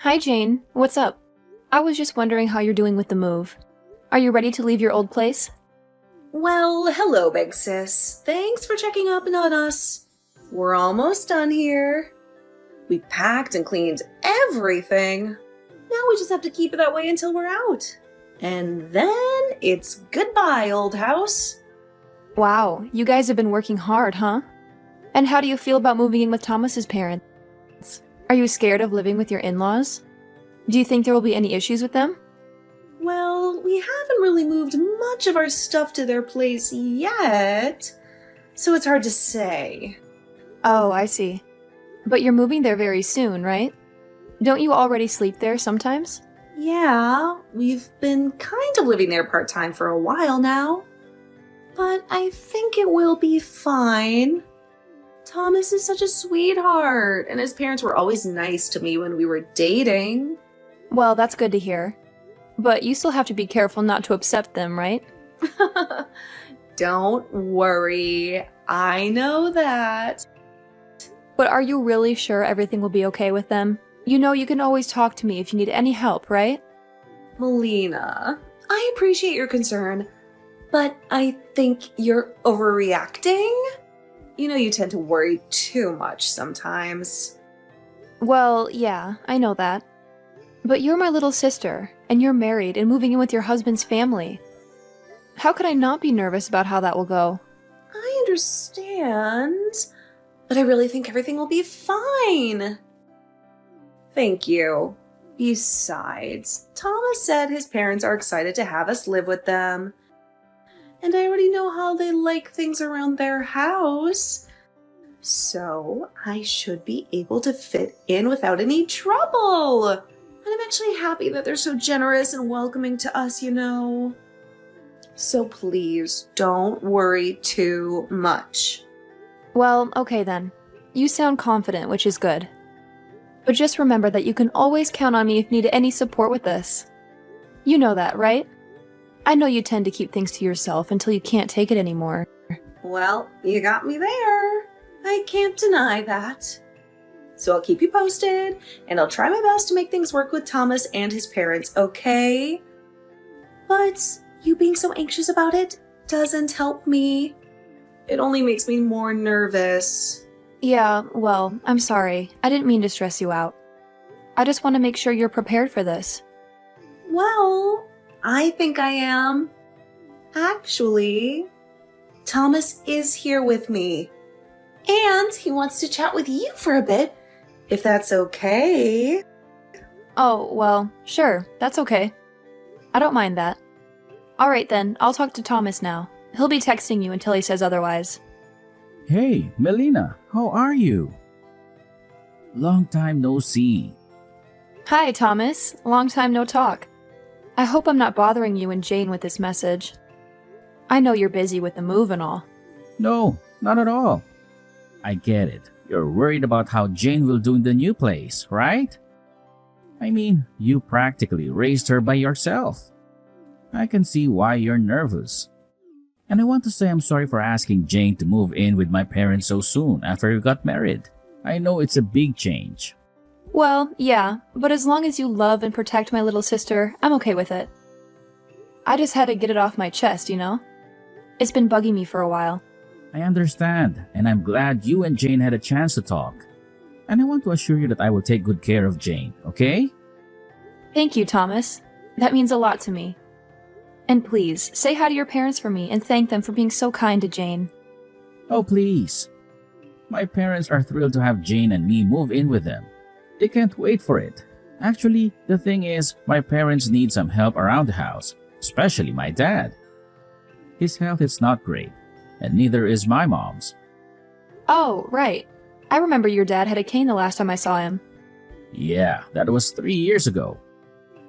Hi, Jane. What's up? I was just wondering how you're doing with the move. Are you ready to leave your old place? Well, hello, big sis. Thanks for checking up on us. We're almost done here. We packed and cleaned everything. Now we just have to keep it that way until we're out. And then it's goodbye, old house. Wow, you guys have been working hard, huh? And how do you feel about moving in with Thomas's parents? Are you scared of living with your in-laws? Do you think there will be any issues with them? Well, we haven't really moved much of our stuff to their place yet, so it's hard to say. Oh, I see. But you're moving there very soon, right? Don't you already sleep there sometimes? Yeah, we've been kind of living there part-time for a while now. But I think it will be fine. Thomas is such a sweetheart, and his parents were always nice to me when we were dating. Well, that's good to hear. But you still have to be careful not to upset them, right? Don't worry, I know that. But are you really sure everything will be okay with them? You know you can always talk to me if you need any help, right? Melina, I appreciate your concern, but I think you're overreacting. You know you tend to worry too much sometimes. Well, yeah, I know that. But you're my little sister, and you're married and moving in with your husband's family. How could I not be nervous about how that will go? I understand, but I really think everything will be fine. Thank you. Besides, Thomas said his parents are excited to have us live with them. And I already know how they like things around their house. So I should be able to fit in without any trouble. And I'm actually happy that they're so generous and welcoming to us, you know. So please, don't worry too much. Well, okay then. You sound confident, which is good. But just remember that you can always count on me if you need any support with this. You know that, right? I know you tend to keep things to yourself until you can't take it anymore. Well, you got me there. I can't deny that. So I'll keep you posted, and I'll try my best to make things work with Thomas and his parents, okay? But you being so anxious about it doesn't help me. It only makes me more nervous. Yeah, well, I'm sorry. I didn't mean to stress you out. I just want to make sure you're prepared for this. Well, I think I am. Actually, Thomas is here with me. And he wants to chat with you for a bit, if that's okay. Oh, well, sure, that's okay. I don't mind that. Alright then, I'll talk to Thomas now. He'll be texting you until he says otherwise. Hey, Melina, how are you? Long time no see. Hi, Thomas. Long time no talk. I hope I'm not bothering you and Jane with this message. I know you're busy with the move and all. No, not at all. I get it. You're worried about how Jane will do in the new place, right? I mean, you practically raised her by yourself. I can see why you're nervous. And I want to say I'm sorry for asking Jane to move in with my parents so soon after you got married. I know it's a big change. Well, yeah, but as long as you love and protect my little sister, I'm okay with it. I just had to get it off my chest, you know? It's been bugging me for a while. I understand, and I'm glad you and Jane had a chance to talk. And I want to assure you that I will take good care of Jane, okay? Thank you, Thomas. That means a lot to me. And please, say hi to your parents for me and thank them for being so kind to Jane. Oh, please. My parents are thrilled to have Jane and me move in with them. They can't wait for it. Actually, the thing is, my parents need some help around the house, especially my dad. His health is not great, and neither is my mom's. Oh, right. I remember your dad had a cane the last time I saw him. Yeah, that was 3 years ago.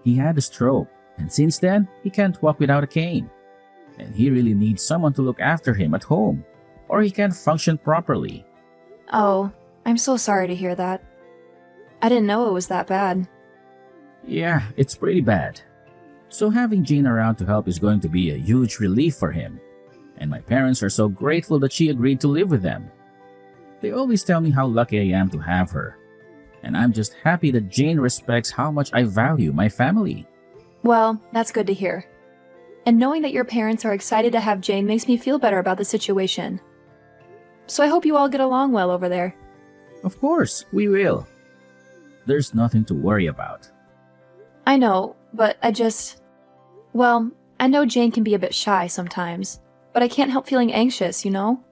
He had a stroke, and since then, he can't walk without a cane. And he really needs someone to look after him at home, or he can't function properly. Oh, I'm so sorry to hear that. I didn't know it was that bad. Yeah, it's pretty bad. So having Jane around to help is going to be a huge relief for him. And my parents are so grateful that she agreed to live with them. They always tell me how lucky I am to have her. And I'm just happy that Jane respects how much I value my family. Well, that's good to hear. And knowing that your parents are excited to have Jane makes me feel better about the situation. So I hope you all get along well over there. Of course, we will. There's nothing to worry about. I know, but well, I know Jane can be a bit shy sometimes, but I can't help feeling anxious, you know?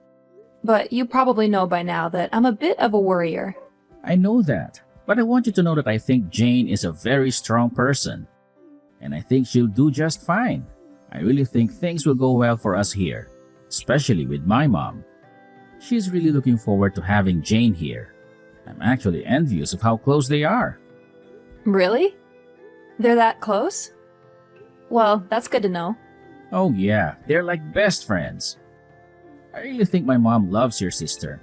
But you probably know by now that I'm a bit of a worrier. I know that, but I want you to know that I think Jane is a very strong person. And I think she'll do just fine. I really think things will go well for us here, especially with my mom. She's really looking forward to having Jane here. I'm actually envious of how close they are. Really? They're that close? Well, that's good to know. Oh yeah, they're like best friends. I really think my mom loves your sister.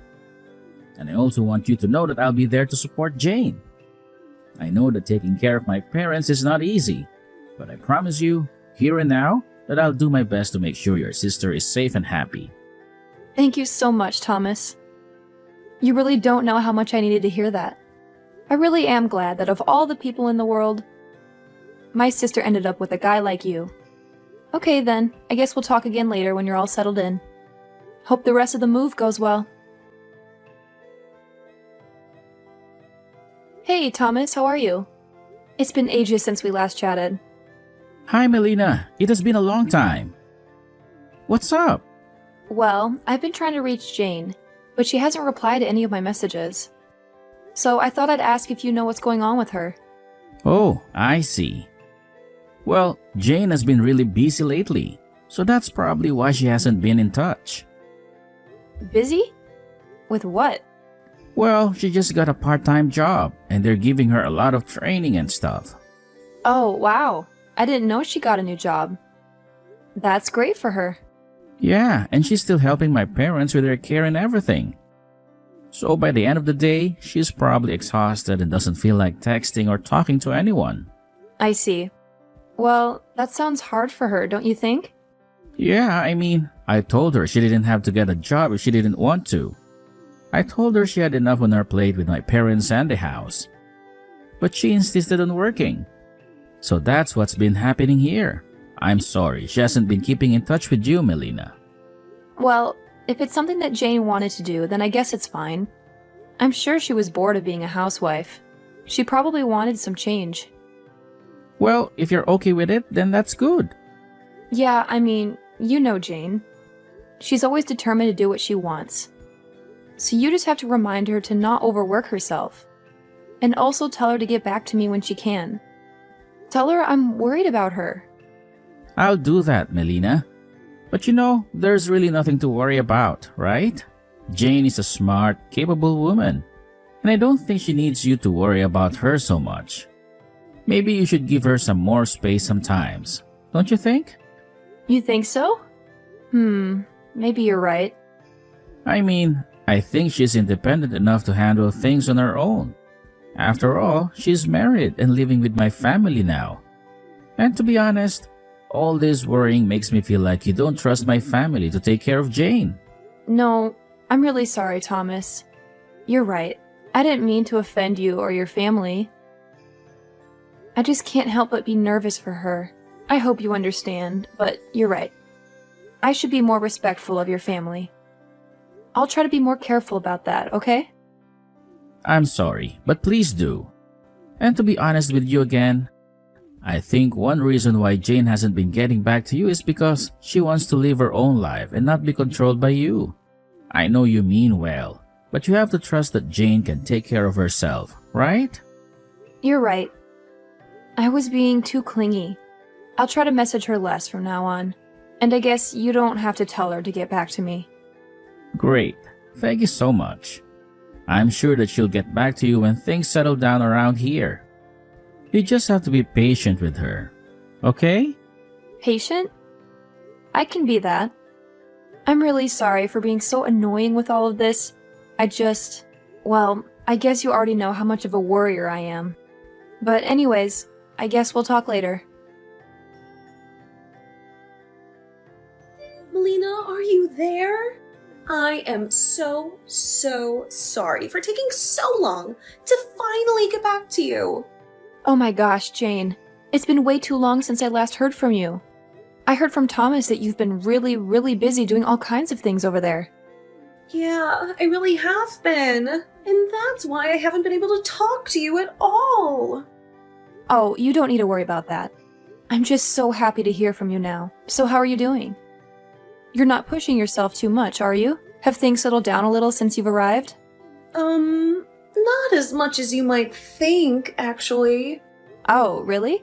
And I also want you to know that I'll be there to support Jane. I know that taking care of my parents is not easy, but I promise you, here and now, that I'll do my best to make sure your sister is safe and happy. Thank you so much, Thomas. You really don't know how much I needed to hear that. I really am glad that of all the people in the world, my sister ended up with a guy like you. Okay then, I guess we'll talk again later when you're all settled in. Hope the rest of the move goes well. Hey, Thomas, how are you? It's been ages since we last chatted. Hi, Melina. It has been a long time. What's up? Well, I've been trying to reach Jane, but she hasn't replied to any of my messages. So I thought I'd ask if you know what's going on with her. Oh, I see. Well, Jane has been really busy lately, so that's probably why she hasn't been in touch. Busy? With what? Well, she just got a part-time job, and they're giving her a lot of training and stuff. Oh, wow. I didn't know she got a new job. That's great for her. Yeah, and she's still helping my parents with their care and everything. So by the end of the day, she's probably exhausted and doesn't feel like texting or talking to anyone. I see. Well, that sounds hard for her, don't you think? Yeah, I mean, I told her she didn't have to get a job if she didn't want to. I told her she had enough on her plate with my parents and the house. But she insisted on working. So that's what's been happening here. I'm sorry, she hasn't been keeping in touch with you, Melina. Well, if it's something that Jane wanted to do, then I guess it's fine. I'm sure she was bored of being a housewife. She probably wanted some change. Well, if you're okay with it, then that's good. Yeah, I mean, you know Jane. She's always determined to do what she wants. So you just have to remind her to not overwork herself. And also tell her to get back to me when she can. Tell her I'm worried about her. I'll do that, Melina. But you know, there's really nothing to worry about, right? Jane is a smart, capable woman. And I don't think she needs you to worry about her so much. Maybe you should give her some more space sometimes, don't you think? You think so? Maybe you're right. I mean, I think she's independent enough to handle things on her own. After all, she's married and living with my family now. And to be honest, all this worrying makes me feel like you don't trust my family to take care of Jane. No, I'm really sorry, Thomas. You're right. I didn't mean to offend you or your family. I just can't help but be nervous for her. I hope you understand, but you're right. I should be more respectful of your family. I'll try to be more careful about that, okay? I'm sorry, but please do. And to be honest with you again, I think one reason why Jane hasn't been getting back to you is because she wants to live her own life and not be controlled by you. I know you mean well, but you have to trust that Jane can take care of herself, right? You're right. I was being too clingy. I'll try to message her less from now on. And I guess you don't have to tell her to get back to me. Great. Thank you so much. I'm sure that she'll get back to you when things settle down around here. You just have to be patient with her, okay? Patient? I can be that. I'm really sorry for being so annoying with all of this. I guess you already know how much of a worrier I am. But anyways, I guess we'll talk later. Melina, are you there? I am so sorry for taking so long to finally get back to you. Oh my gosh, Jane. It's been way too long since I last heard from you. I heard from Thomas that you've been really busy doing all kinds of things over there. Yeah, I really have been. And that's why I haven't been able to talk to you at all. Oh, you don't need to worry about that. I'm just so happy to hear from you now. So how are you doing? You're not pushing yourself too much, are you? Have things settled down a little since you've arrived? Not as much as you might think, actually. Oh, really?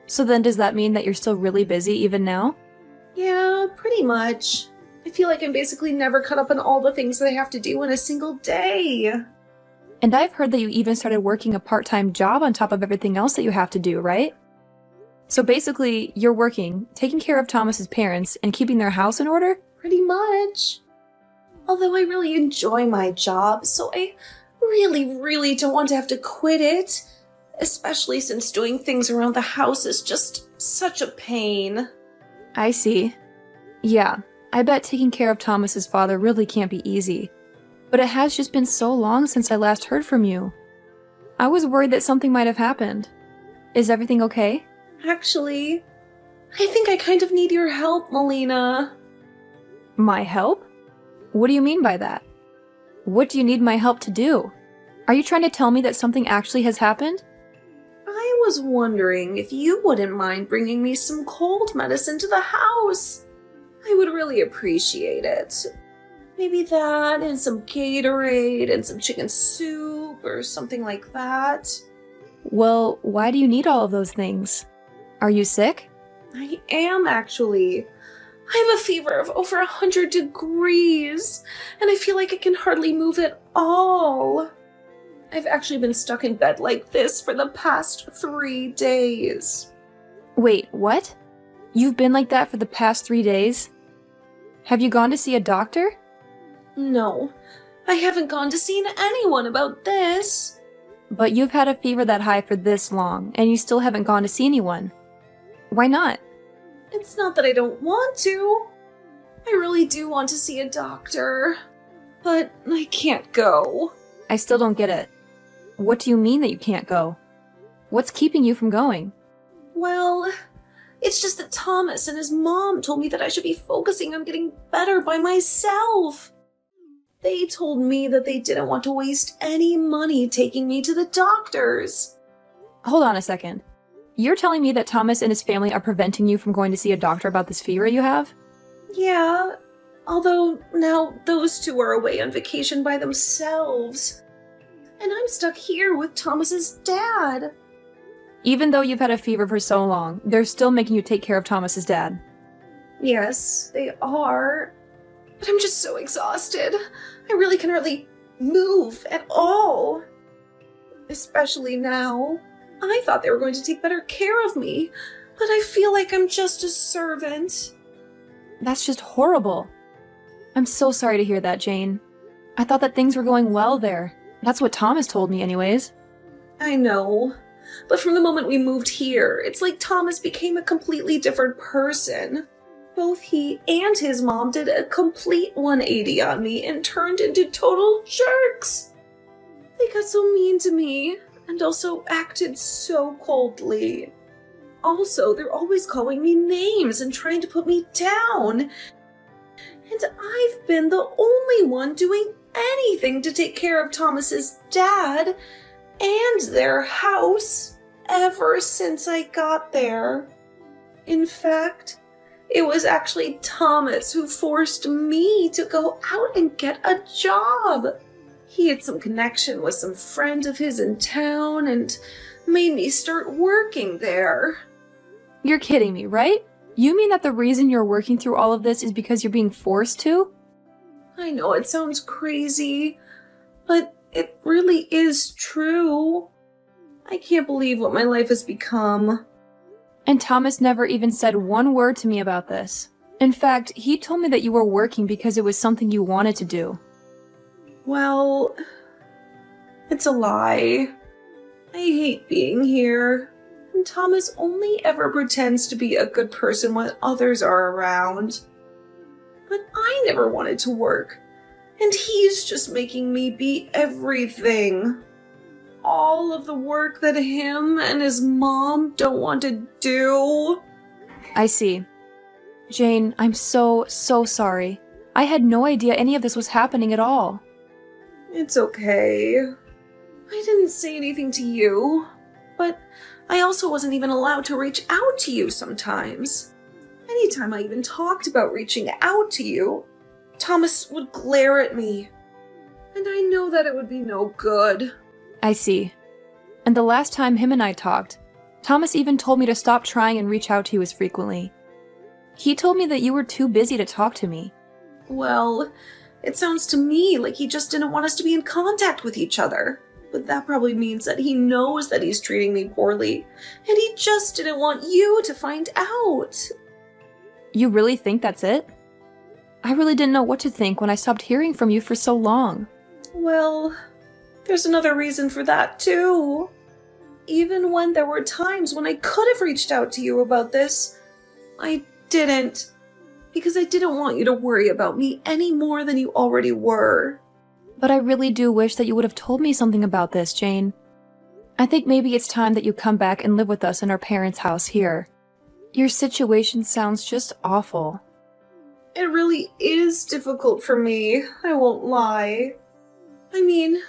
So then does that mean that you're still really busy even now? Yeah, pretty much. I feel like I'm basically never caught up on all the things that I have to do in a single day. And I've heard that you even started working a part-time job on top of everything else that you have to do, right? So basically, you're working, taking care of Thomas's parents, and keeping their house in order? Pretty much. Although I really enjoy my job, so I really don't want to have to quit it. Especially since doing things around the house is just such a pain. I see. Yeah, I bet taking care of Thomas's father really can't be easy. But it has just been so long since I last heard from you. I was worried that something might have happened. Is everything okay? Actually, I think I kind of need your help, Melina. My help? What do you mean by that? What do you need my help to do? Are you trying to tell me that something actually has happened? I was wondering if you wouldn't mind bringing me some cold medicine to the house. I would really appreciate it. Maybe that and some Gatorade and some chicken soup or something like that. Well, why do you need all of those things? Are you sick? I am, actually. I have a fever of over 100 degrees, and I feel like I can hardly move at all. I've actually been stuck in bed like this for the past 3 days. Wait, what? You've been like that for the past 3 days? Have you gone to see a doctor? No, I haven't gone to see anyone about this. But you've had a fever that high for this long, and you still haven't gone to see anyone. Why not? It's not that I don't want to. I really do want to see a doctor. But I can't go. I still don't get it. What do you mean that you can't go? What's keeping you from going? Well, it's just that Thomas and his mom told me that I should be focusing on getting better by myself. They told me that they didn't want to waste any money taking me to the doctors. Hold on a second. You're telling me that Thomas and his family are preventing you from going to see a doctor about this fever you have? Yeah, although now those two are away on vacation by themselves. And I'm stuck here with Thomas's dad. Even though you've had a fever for so long, they're still making you take care of Thomas's dad. Yes, they are. But I'm just so exhausted. I really can hardly move at all. Especially now. I thought they were going to take better care of me, but I feel like I'm just a servant. That's just horrible. I'm so sorry to hear that, Jane. I thought that things were going well there. That's what Thomas told me anyways. I know. But from the moment we moved here, it's like Thomas became a completely different person. Both he and his mom did a complete 180 on me and turned into total jerks. They got so mean to me and also acted so coldly. Also, they're always calling me names and trying to put me down. And I've been the only one doing anything to take care of Thomas's dad and their house ever since I got there. In fact, it was actually Thomas who forced me to go out and get a job. He had some connection with some friend of his in town and made me start working there. You're kidding me, right? You mean that the reason you're working through all of this is because you're being forced to? I know it sounds crazy, but it really is true. I can't believe what my life has become. And Thomas never even said one word to me about this. In fact, he told me that you were working because it was something you wanted to do. Well, it's a lie. I hate being here. And Thomas only ever pretends to be a good person when others are around. But I never wanted to work. And he's just making me be everything. All of the work that him and his mom don't want to do. I see. Jane, I'm so sorry. I had no idea any of this was happening at all. It's okay. I didn't say anything to you, but I also wasn't even allowed to reach out to you sometimes. Anytime I even talked about reaching out to you, Thomas would glare at me. And I know that it would be no good. I see. And the last time him and I talked, Thomas even told me to stop trying and reach out to you as frequently. He told me that you were too busy to talk to me. Well, it sounds to me like he just didn't want us to be in contact with each other. But that probably means that he knows that he's treating me poorly, and he just didn't want you to find out. You really think that's it? I really didn't know what to think when I stopped hearing from you for so long. Well, there's another reason for that too. Even when there were times when I could have reached out to you about this, I didn't. Because I didn't want you to worry about me any more than you already were. But I really do wish that you would have told me something about this, Jane. I think maybe it's time that you come back and live with us in our parents' house here. Your situation sounds just awful. It really is difficult for me, I won't lie. I mean,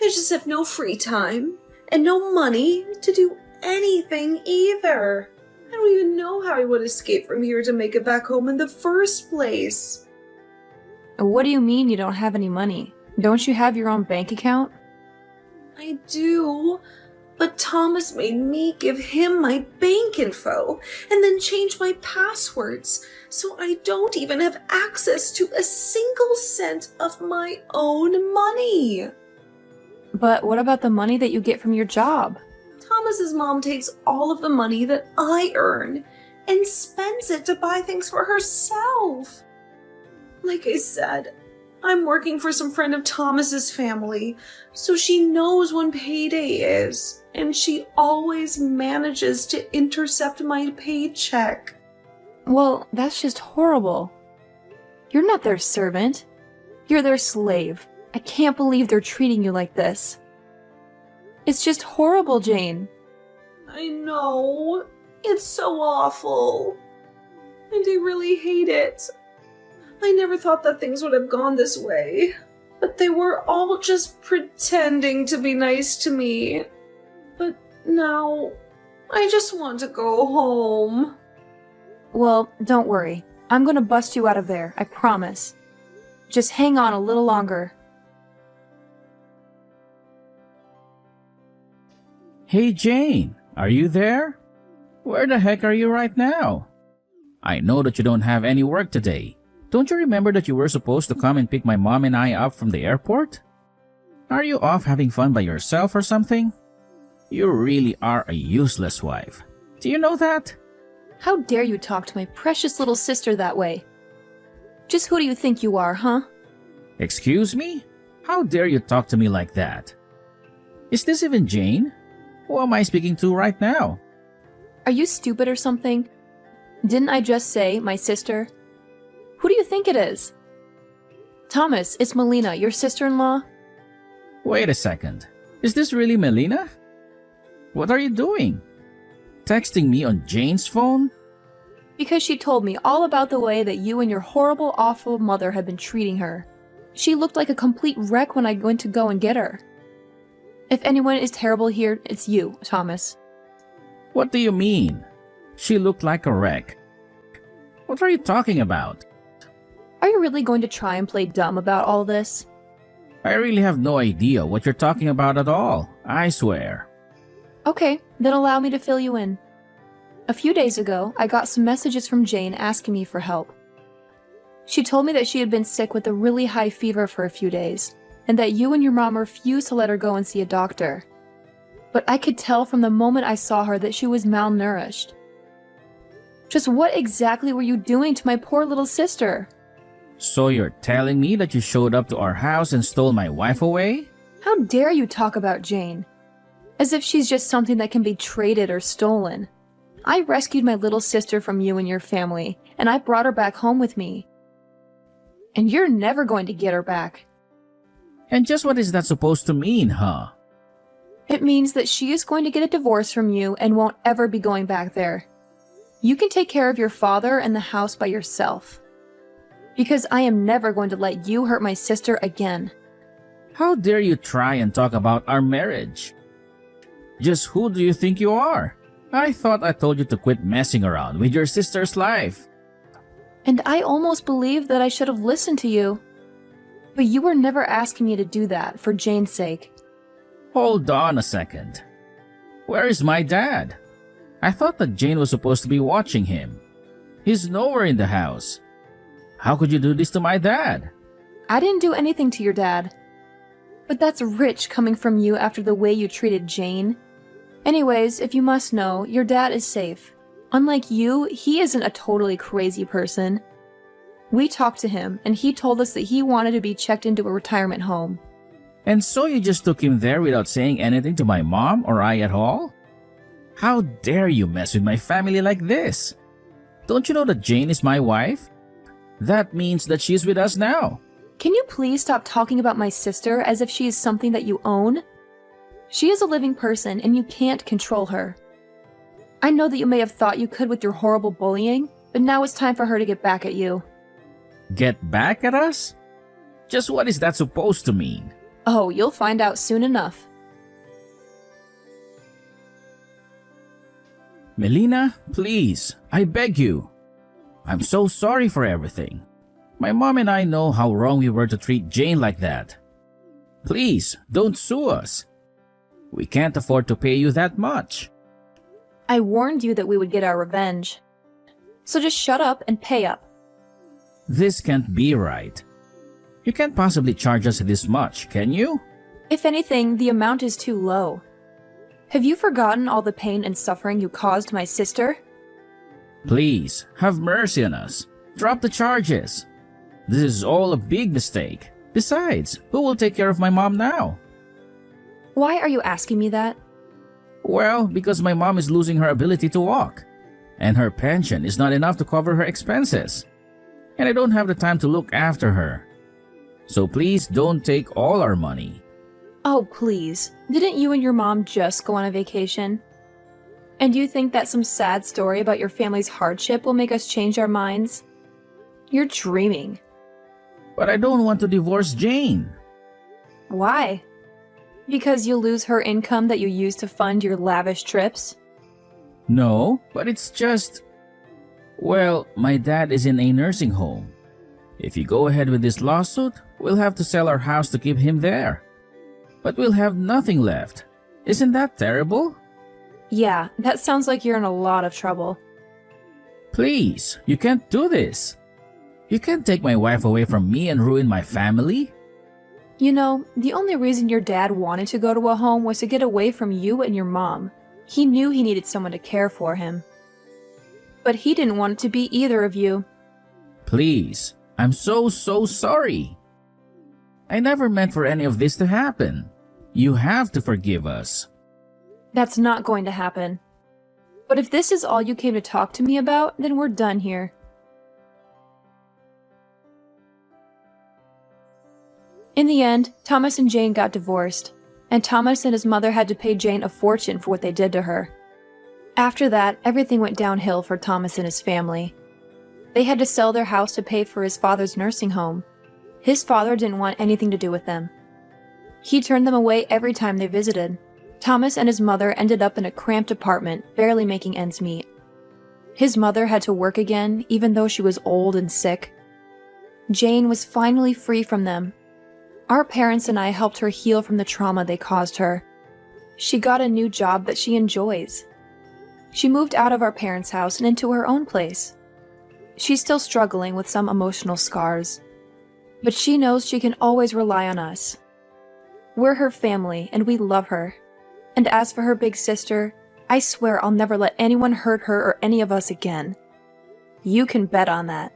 I just have no free time, and no money to do anything either. I don't even know how I would escape from here to make it back home in the first place. What do you mean you don't have any money? Don't you have your own bank account? I do, but Thomas made me give him my bank info and then change my passwords, so I don't even have access to a single cent of my own money. But what about the money that you get from your job? Thomas's mom takes all of the money that I earn and spends it to buy things for herself. Like I said, I'm working for some friend of Thomas's family, so she knows when payday is, and she always manages to intercept my paycheck. Well, that's just horrible. You're not their servant. You're their slave. I can't believe they're treating you like this. It's just horrible, Jane. I know. It's so awful. And I really hate it. I never thought that things would have gone this way. But they were all just pretending to be nice to me. But now, I just want to go home. Well, don't worry. I'm gonna bust you out of there, I promise. Just hang on a little longer. Hey Jane, are you there? Where the heck are you right now? I know that you don't have any work today. Don't you remember that you were supposed to come and pick my mom and I up from the airport? Are you off having fun by yourself or something? You really are a useless wife. Do you know that? How dare you talk to my precious little sister that way? Just who do you think you are, huh? Excuse me? How dare you talk to me like that? Is this even Jane? Who am I speaking to right now? Are you stupid or something? Didn't I just say my sister? Who do you think it is? Thomas, it's Melina, your sister-in-law. Wait a second. Is this really Melina? What are you doing? Texting me on Jane's phone? Because she told me all about the way that you and your horrible, awful mother had been treating her. She looked like a complete wreck when I went to go and get her. If anyone is terrible here, it's you, Thomas. What do you mean? She looked like a wreck. What are you talking about? Are you really going to try and play dumb about all this? I really have no idea what you're talking about at all, I swear. Okay, then allow me to fill you in. A few days ago, I got some messages from Jane asking me for help. She told me that she had been sick with a really high fever for a few days, and that you and your mom refused to let her go and see a doctor. But I could tell from the moment I saw her that she was malnourished. Just what exactly were you doing to my poor little sister? So you're telling me that you showed up to our house and stole my wife away? How dare you talk about Jane? As if she's just something that can be traded or stolen. I rescued my little sister from you and your family, and I brought her back home with me. And you're never going to get her back. And just what is that supposed to mean, huh? It means that she is going to get a divorce from you and won't ever be going back there. You can take care of your father and the house by yourself. Because I am never going to let you hurt my sister again. How dare you try and talk about our marriage? Just who do you think you are? I thought I told you to quit messing around with your sister's life. And I almost believed that I should have listened to you. But you were never asking me to do that for Jane's sake. Hold on a second. Where is my dad? I thought that Jane was supposed to be watching him. He's nowhere in the house. How could you do this to my dad? I didn't do anything to your dad. But that's rich coming from you after the way you treated Jane. Anyways, if you must know, your dad is safe. Unlike you, he isn't a totally crazy person. We talked to him, and he told us that he wanted to be checked into a retirement home. And so you just took him there without saying anything to my mom or I at all? How dare you mess with my family like this? Don't you know that Jane is my wife? That means that she's with us now. Can you please stop talking about my sister as if she is something that you own? She is a living person, and you can't control her. I know that you may have thought you could with your horrible bullying, but now it's time for her to get back at you. Get back at us? Just what is that supposed to mean? Oh, you'll find out soon enough. Melina, please, I beg you. I'm so sorry for everything. My mom and I know how wrong we were to treat Jane like that. Please, don't sue us. We can't afford to pay you that much. I warned you that we would get our revenge. So just shut up and pay up. This can't be right. You can't possibly charge us this much, can you? If anything, the amount is too low. Have you forgotten all the pain and suffering you caused my sister? Please, have mercy on us. Drop the charges. This is all a big mistake. Besides, who will take care of my mom now? Why are you asking me that? Well, because my mom is losing her ability to walk. And her pension is not enough to cover her expenses. And I don't have the time to look after her. So please don't take all our money. Oh, please. Didn't you and your mom just go on a vacation? And you think that some sad story about your family's hardship will make us change our minds? You're dreaming. But I don't want to divorce Jane. Why? Because you'll lose her income that you use to fund your lavish trips? No, but it's just... Well, my dad is in a nursing home. If you go ahead with this lawsuit, we'll have to sell our house to keep him there. But we'll have nothing left. Isn't that terrible? Yeah, that sounds like you're in a lot of trouble. Please, you can't do this. You can't take my wife away from me and ruin my family. You know, the only reason your dad wanted to go to a home was to get away from you and your mom. He knew he needed someone to care for him. But he didn't want it to be either of you. Please, I'm so sorry. I never meant for any of this to happen. You have to forgive us. That's not going to happen. But if this is all you came to talk to me about, then we're done here. In the end, Thomas and Jane got divorced, and Thomas and his mother had to pay Jane a fortune for what they did to her. After that, everything went downhill for Thomas and his family. They had to sell their house to pay for his father's nursing home. His father didn't want anything to do with them. He turned them away every time they visited. Thomas and his mother ended up in a cramped apartment, barely making ends meet. His mother had to work again, even though she was old and sick. Jane was finally free from them. Our parents and I helped her heal from the trauma they caused her. She got a new job that she enjoys. She moved out of our parents' house and into her own place. She's still struggling with some emotional scars, but she knows she can always rely on us. We're her family and we love her. And as for her big sister, I swear I'll never let anyone hurt her or any of us again. You can bet on that.